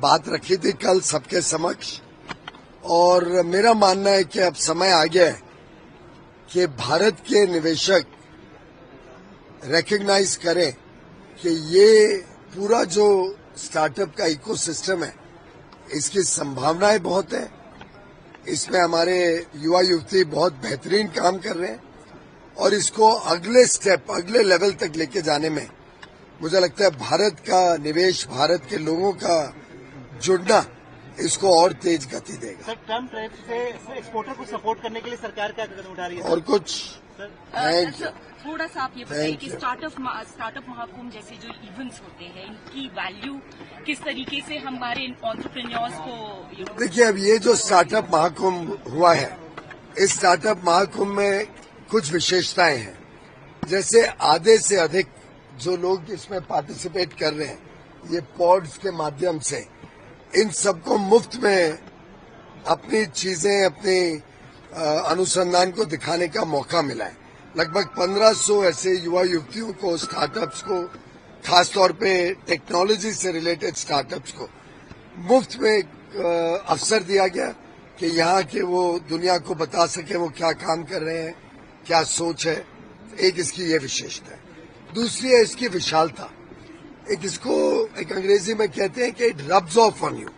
बात रखी थी कल सबके समक्ष, और मेरा मानना है कि अब समय आ गया है कि भारत के निवेशक रिकॉग्नाइज करें कि ये पूरा जो स्टार्टअप का इकोसिस्टम है इसकी संभावनाएं बहुत है। इसमें हमारे युवा युवती बहुत बेहतरीन काम कर रहे हैं और इसको अगले स्टेप, अगले लेवल तक लेके जाने में मुझे लगता है भारत का निवेश, भारत के लोगों का जुड़ना इसको और तेज गति देगा। सर, ट्रम्प ट्रेड से एक्सपोर्टर को सपोर्ट करने के लिए सरकार क्या कदम उठा रही है? और कुछ थोड़ा सा आप ये बताइए कि स्टार्टअप महाकुंभ जैसे जो इवेंट्स होते हैं इनकी वैल्यू किस तरीके से हमारे एंटरप्रेन्योर्स को। देखिए, अब ये जो स्टार्टअप महाकुंभ हुआ है, इस स्टार्टअप महाकुंभ में कुछ विशेषताएं हैं। जैसे आधे से अधिक जो लोग इसमें पार्टिसिपेट कर रहे हैं, ये पॉड्स के माध्यम से इन सबको मुफ्त में अपनी चीजें, अपने अनुसंधान को दिखाने का मौका मिला है। लगभग 1500 ऐसे युवा युवतियों को, स्टार्टअप्स को, खासतौर पे टेक्नोलॉजी से रिलेटेड स्टार्टअप्स को मुफ्त में अवसर दिया गया कि यहाँ के वो दुनिया को बता सके वो क्या काम कर रहे हैं, क्या सोच है। एक इसकी ये विशेषता है। दूसरी है इसकी विशालता। एक अंग्रेजी में कहते हैं कि it rubs of on you.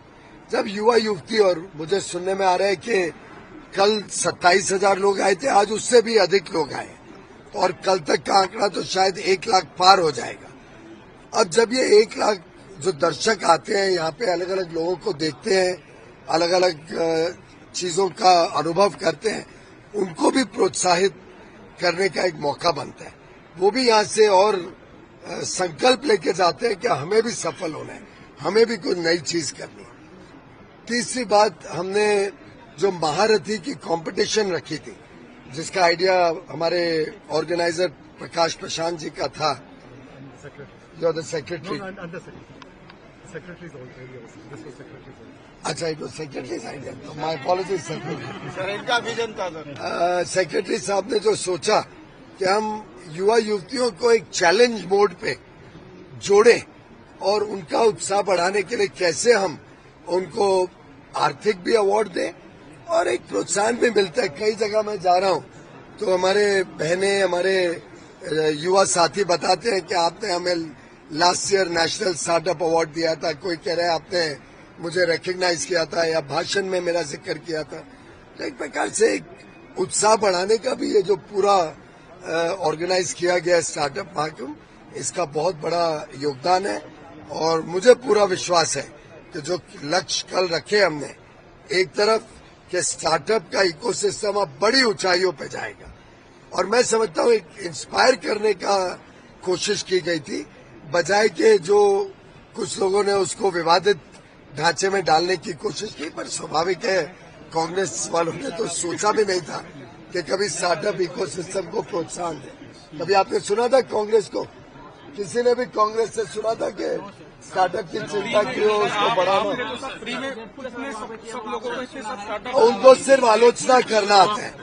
जब युवा युवती, और मुझे सुनने में आ रहा है कि कल 27,000 लोग आए थे, आज उससे भी अधिक लोग आए, और कल तक का आंकड़ा तो शायद 1 लाख पार हो जाएगा। अब जब ये 1 लाख जो दर्शक आते हैं, यहाँ पे अलग अलग लोगों को देखते हैं, अलग अलग चीजों का अनुभव करते हैं, उनको भी प्रोत्साहित करने का एक मौका बनता है। वो भी यहाँ से और संकल्प लेके जाते हैं कि हमें भी सफल होना है, हमें भी कोई नई चीज करनी है। तीसरी बात, हमने जो महारथी की कंपटीशन रखी थी, जिसका आइडिया हमारे ऑर्गेनाइजर प्रकाश प्रशांत जी का था, जो द सेक्रेटरी। अच्छा, इट सेक्रेटरी आइडिया, तो माय अपॉलॉजीज सेक्रेटरी। सेक्रेटरी साहब ने जो सोचा कि हम युवा युवतियों को एक चैलेंज मोड पे जोड़ें और उनका उत्साह बढ़ाने के लिए कैसे हम उनको आर्थिक भी अवार्ड दें और एक प्रोत्साहन भी मिलता है। कई जगह मैं जा रहा हूं तो हमारे बहनें, हमारे युवा साथी बताते हैं कि आपने हमें last year national startup award दिया था, कोई कह रहा है आपने मुझे रिकॉग्नाइज किया था या भाषण में मेरा जिक्र किया था। तो एक प्रकार से एक उत्साह बढ़ाने का भी ये जो पूरा ऑर्गेनाइज किया गया स्टार्टअप महाकुंभ, इसका बहुत बड़ा योगदान है। और मुझे पूरा विश्वास है कि जो लक्ष्य कल रखे हमने, एक तरफ कि स्टार्टअप का इकोसिस्टम अब बड़ी ऊंचाइयों पे जाएगा, और मैं समझता हूँ एक इंस्पायर करने का कोशिश की गई थी, बजाय के जो कुछ लोगों ने उसको विवादित ढांचे में डालने की कोशिश की। पर स्वाभाविक है, कांग्रेस वालों ने तो सोचा भी नहीं था कि कभी स्टार्टअप इकोसिस्टम को प्रोत्साहन दे। कभी आपने सुना था कांग्रेस को? किसी ने भी कांग्रेस से सुना था कि स्टार्टअप की चिंता की हो, उसको बढ़ाना? उनको सिर्फ आलोचना करना आता है,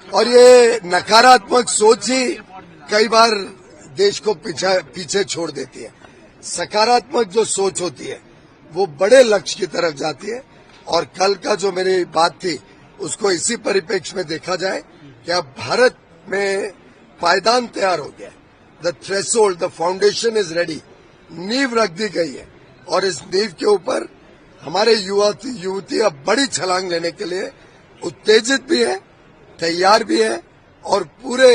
और ये नकारात्मक सोच ही कई बार देश को पीछे छोड़ देती है। सकारात्मक जो सोच होती है वो बड़े लक्ष्य की तरफ जाती है। और कल का जो मेरी बात थी उसको इसी परिप्रेक्ष्य में देखा जाए कि अब भारत में पायदान तैयार हो गया, the threshold, the foundation is ready, नींव रख दी गई है, और इस नींव के ऊपर हमारे युवती अब बड़ी छलांग लेने के लिए उत्तेजित भी है, तैयार भी है, और पूरे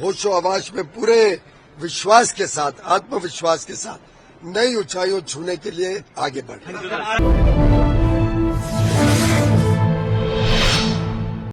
होशो हवास में, पूरे विश्वास के साथ, आत्मविश्वास के साथ नई ऊंचाइयों छूने के लिए आगे बढ़ रहे हैं।